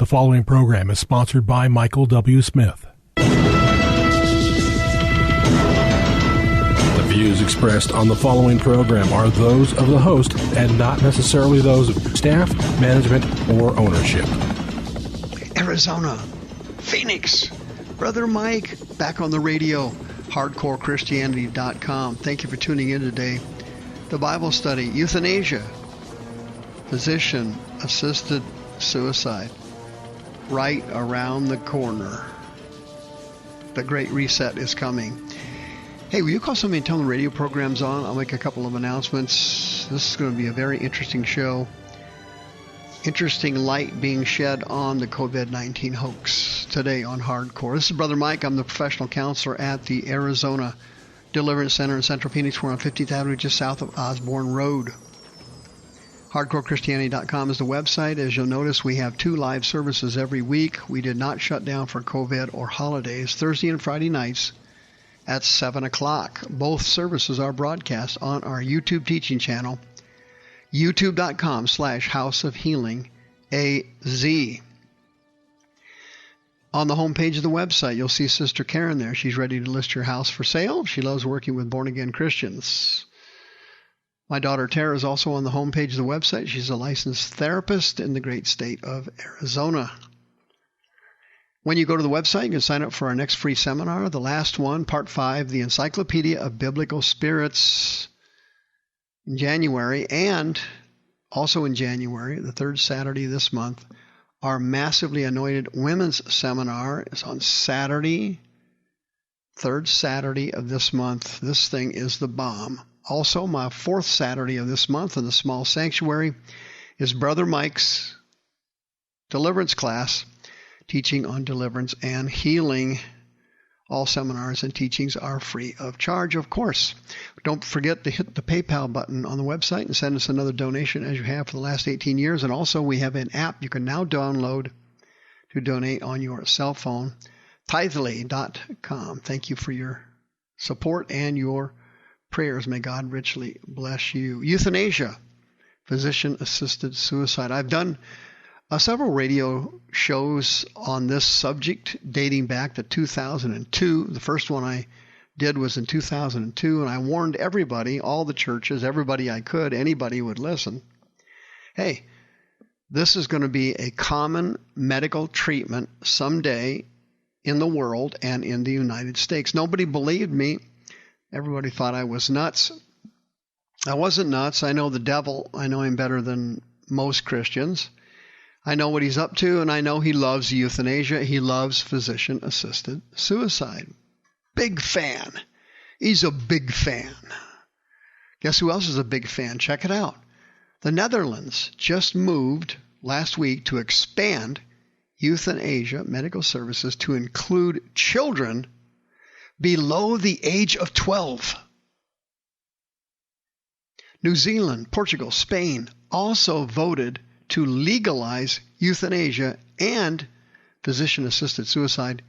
following program is sponsored by Michael W. Smith. The views expressed on the following program are those of the host and not necessarily those of staff, management, or ownership. Arizona, Phoenix, Brother Mike, back on the radio, hardcorechristianity.com. Thank you for tuning in today. The Bible study, Euthanasia, physician-assisted suicide, right around the corner. The Great Reset is coming. Hey, will you call somebody and tell them the radio program's on? I'll make a couple of announcements. This is going to be a very interesting show. Interesting light being shed on the COVID-19 hoax today on Hardcore. This is Brother Mike. I'm the professional counselor at the Arizona Deliverance Center in Central Phoenix. We're on 50th Avenue, just south of Osborne Road. HardcoreChristianity.com is the website. As you'll notice, we have 2 live services every week. We did not shut down for COVID or holidays. Thursday and Friday nights at 7 o'clock. Both services are broadcast on our YouTube teaching channel, youtube.com/House of Healing AZ. On the homepage of the website, you'll see Sister Karen there. She's ready to list your house for sale. She loves working with born-again Christians. My daughter Tara is also on the homepage of the website. She's a licensed therapist in the great state of Arizona. When you go to the website, you can sign up for our next free seminar, the last one, Part 5, the Encyclopedia of Biblical Spirits, in January. And also in January, the 3rd Saturday of this month, our Massively Anointed Women's Seminar is on Saturday, 3rd Saturday of this month. This thing is the bomb. Also, my 4th Saturday of this month in the small sanctuary is Brother Mike's deliverance class, teaching on deliverance and healing. All seminars and teachings are free of charge, of course. Don't forget to hit the PayPal button on the website and send us another donation as you have for the last 18 years. And also, we have an app you can now download to donate on your cell phone, tithely.com. Thank you for your support and your prayers. May God richly bless you. Euthanasia, physician-assisted suicide. I've done several radio shows on this subject dating back to 2002. The first one I did was in 2002, and I warned everybody, all the churches, everybody I could, anybody would listen. Hey, this is going to be a common medical treatment someday in the world and in the United States. Nobody believed me. Everybody thought I was nuts. I wasn't nuts. I know the devil. I know him better than most Christians. I know what he's up to, and I know he loves euthanasia. He loves physician-assisted suicide. Big fan. He's a big fan. Guess who else is a big fan? Check it out. The Netherlands just moved last week to expand euthanasia medical services to include children below the age of 12. New Zealand, Portugal, Spain also voted to legalize euthanasia and physician-assisted suicide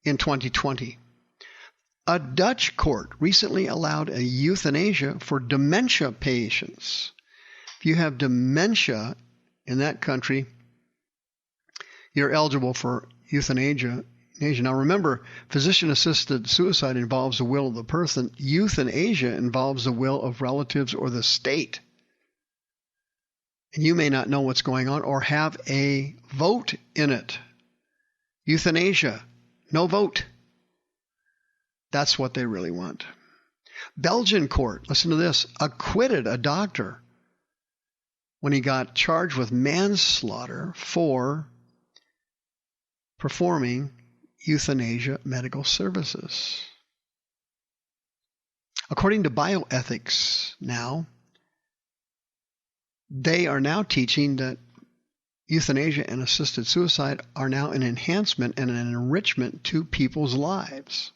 in 2020. A Dutch court recently allowed a euthanasia for dementia patients. If you have dementia in that country, you're eligible for euthanasia. Now remember, physician-assisted suicide involves the will of the person. Euthanasia involves the will of relatives or the state. And you may not know what's going on or have a vote in it. Euthanasia, no vote. That's what they really want. Belgian court, listen to this, acquitted a doctor when he got charged with manslaughter for performing euthanasia medical services. According to bioethics now, they are now teaching that euthanasia and assisted suicide are now an enhancement and an enrichment to people's lives.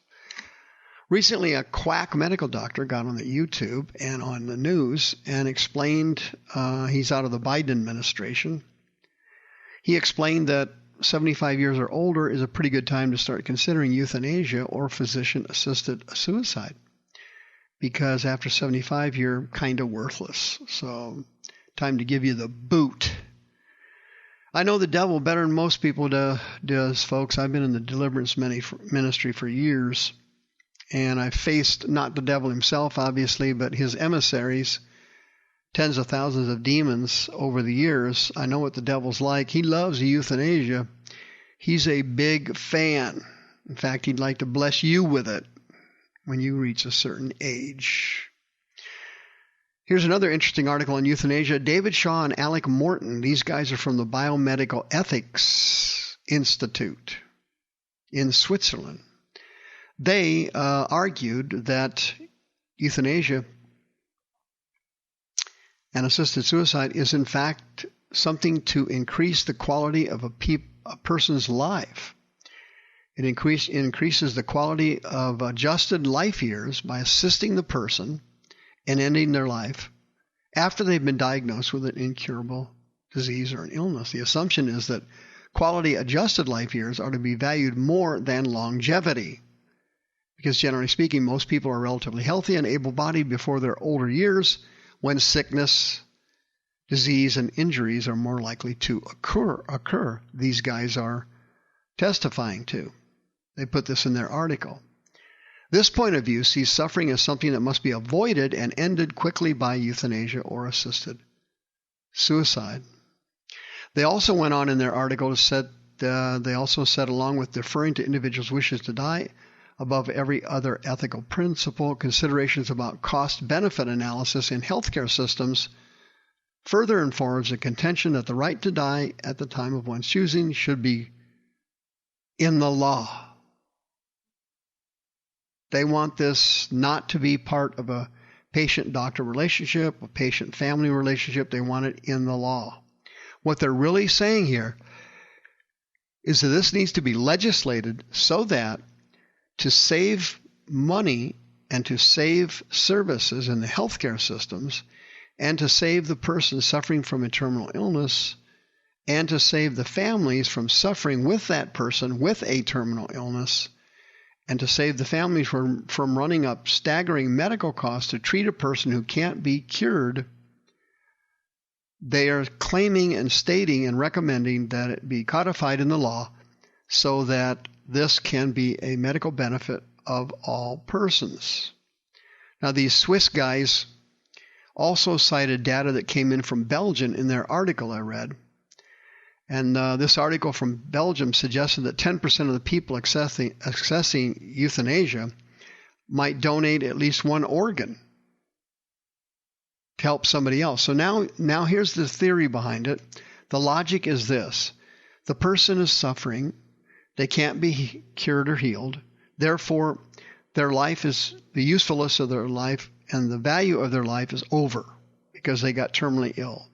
Recently, a quack medical doctor got on the YouTube and on the news and explained, he's out of the Biden administration. He explained that 75 years or older is a pretty good time to start considering euthanasia or physician-assisted suicide, because after 75, you're kind of worthless. So time to give you the boot. I know the devil better than most people does, folks. I've been in the deliverance ministry for years, and I've faced not the devil himself, obviously, but his emissaries, tens of thousands of demons over the years. I know what the devil's like. He loves euthanasia. He's a big fan. In fact, he'd like to bless you with it when you reach a certain age. Here's another interesting article on euthanasia. David Shaw and Alec Morton, these guys are from the Biomedical Ethics Institute in Switzerland. They argued that euthanasia and assisted suicide is in fact something to increase the quality of a person's life. It increases the quality of adjusted life years by assisting the person and ending their life after they've been diagnosed with an incurable disease or an illness. The assumption is that quality adjusted life years are to be valued more than longevity, because generally speaking, most people are relatively healthy and able-bodied before their older years, when sickness, disease, and injuries are more likely to occur. These guys are testifying to. They put this in their article. This point of view sees suffering as something that must be avoided and ended quickly by euthanasia or assisted suicide. They also went on in their article to said, along with deferring to individuals' wishes to die, above every other ethical principle, considerations about cost-benefit analysis in healthcare systems further informs the contention that the right to die at the time of one's choosing should be in the law. They want this not to be part of a patient-doctor relationship, a patient-family relationship. They want it in the law. What they're really saying here is that this needs to be legislated so that to save money and to save services in the healthcare systems and to save the person suffering from a terminal illness and to save the families from suffering with that person with a terminal illness, and to save the families from running up staggering medical costs to treat a person who can't be cured, they are claiming and stating and recommending that it be codified in the law so that this can be a medical benefit of all persons. Now, these Swiss guys also cited data that came in from Belgium in their article I read. And this article from Belgium suggested that 10% of the people accessing euthanasia might donate at least one organ to help somebody else. So now here's the theory behind it. The logic is this. The person is suffering. They can't be cured or healed. Therefore, their life is, the usefulness of their life and the value of their life is over because they got terminally ill.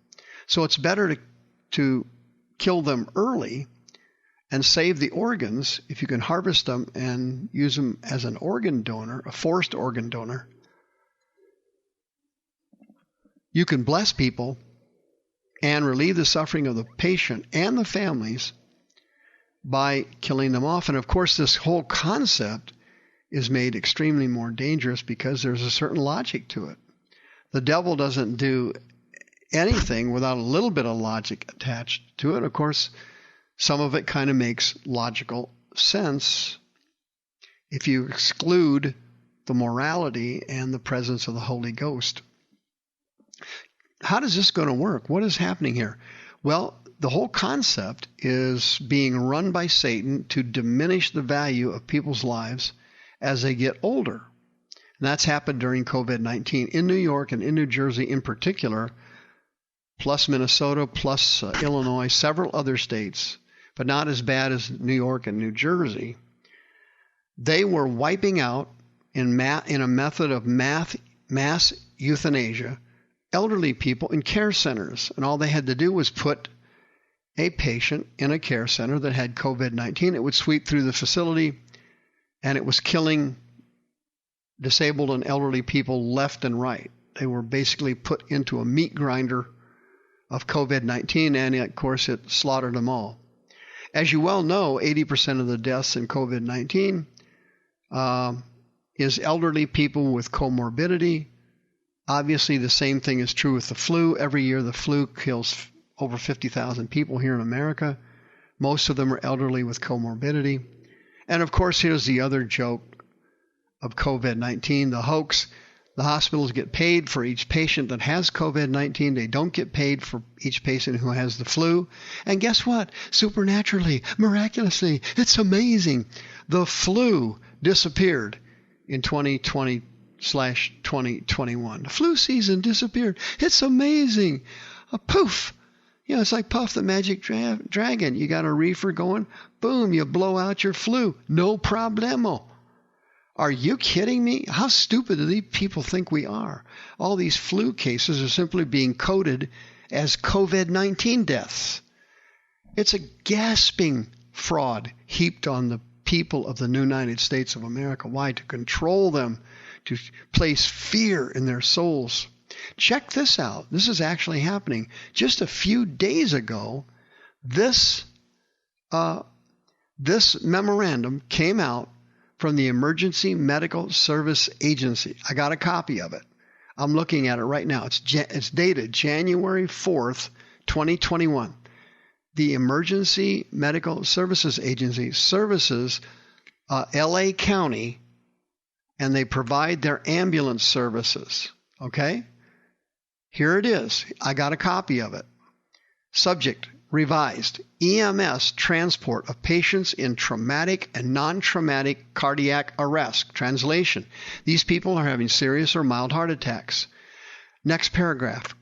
So it's better to kill them early and save the organs if you can harvest them and use them as an organ donor, a forced organ donor. You can bless people and relieve the suffering of the patient and the families by killing them off. And of course, this whole concept is made extremely more dangerous because there's a certain logic to it. The devil doesn't do anything without a little bit of logic attached to it. Of course, some of it kind of makes logical sense if you exclude the morality and the presence of the Holy Ghost. How is this going to work? What is happening here? Well, the whole concept is being run by Satan to diminish the value of people's lives as they get older. And that's happened during COVID-19 in New York and in New Jersey in particular, plus Minnesota, plus Illinois, several other states, but not as bad as New York and New Jersey. They were wiping out in a method of mass euthanasia elderly people in care centers. And all they had to do was put a patient in a care center that had COVID-19. It would sweep through the facility, and it was killing disabled and elderly people left and right. They were basically put into a meat grinder of COVID-19, and of course it slaughtered them all. As you well know, 80% of the deaths in COVID-19 is elderly people with comorbidity. Obviously, the same thing is true with the flu. Every year the flu kills over 50,000 people here in America. Most of them are elderly with comorbidity. And of course, here's the other joke of COVID-19, the hoax. The hospitals get paid for each patient that has COVID-19. They don't get paid for each patient who has the flu. And guess what? Supernaturally, miraculously, it's amazing. The flu disappeared in 2020/2021. The flu season disappeared. It's amazing. A poof. You know, it's like Puff the Magic Dragon. You got a reefer going, boom, you blow out your flu. No problemo. Are you kidding me? How stupid do these people think we are? All these flu cases are simply being coded as COVID-19 deaths. It's a gasping fraud heaped on the people of the United States of America. Why? To control them, to place fear in their souls. Check this out. This is actually happening. Just a few days ago, this memorandum came out from the Emergency Medical Service Agency. I got a copy of it. I'm looking at it right now. It's dated January 4th, 2021. The Emergency Medical Services Agency services LA County, and they provide their ambulance services. Okay? Here it is. I got a copy of it. Subject: revised. EMS transport of patients in traumatic and non-traumatic cardiac arrest. Translation: these people are having serious or mild heart attacks. Next paragraph.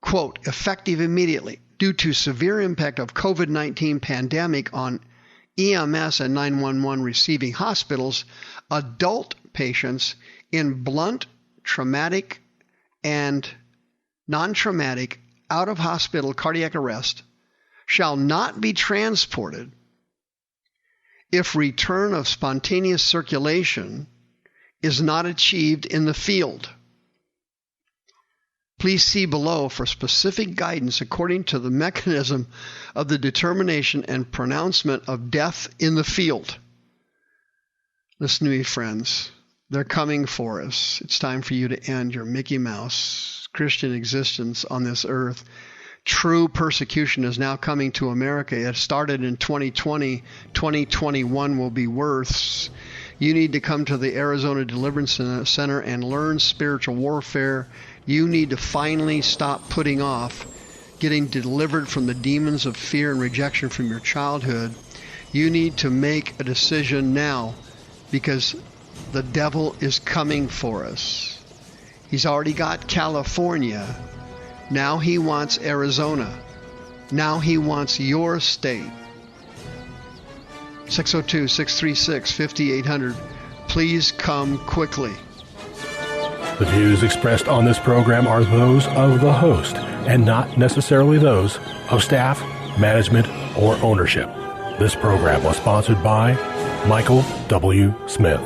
Quote, effective immediately. Due to severe impact of COVID-19 pandemic on EMS and 911 receiving hospitals, adult patients in blunt, traumatic, and non-traumatic out-of-hospital cardiac arrest shall not be transported if return of spontaneous circulation is not achieved in the field. Please see below for specific guidance according to the mechanism of the determination and pronouncement of death in the field. Listen to me, friends. They're coming for us. It's time for you to end your Mickey Mouse Christian existence on this earth. True persecution is now coming to America. It started in 2020. 2021 will be worse. You need to come to the Arizona Deliverance Center and learn spiritual warfare. You need to finally stop putting off getting delivered from the demons of fear and rejection from your childhood. You need to make a decision now, because the devil is coming for us. He's already got California. Now he wants Arizona. Now he wants your state. 602-636-5800. Please come quickly. The views expressed on this program are those of the host and not necessarily those of staff, management, or ownership. This program was sponsored by Michael W. Smith.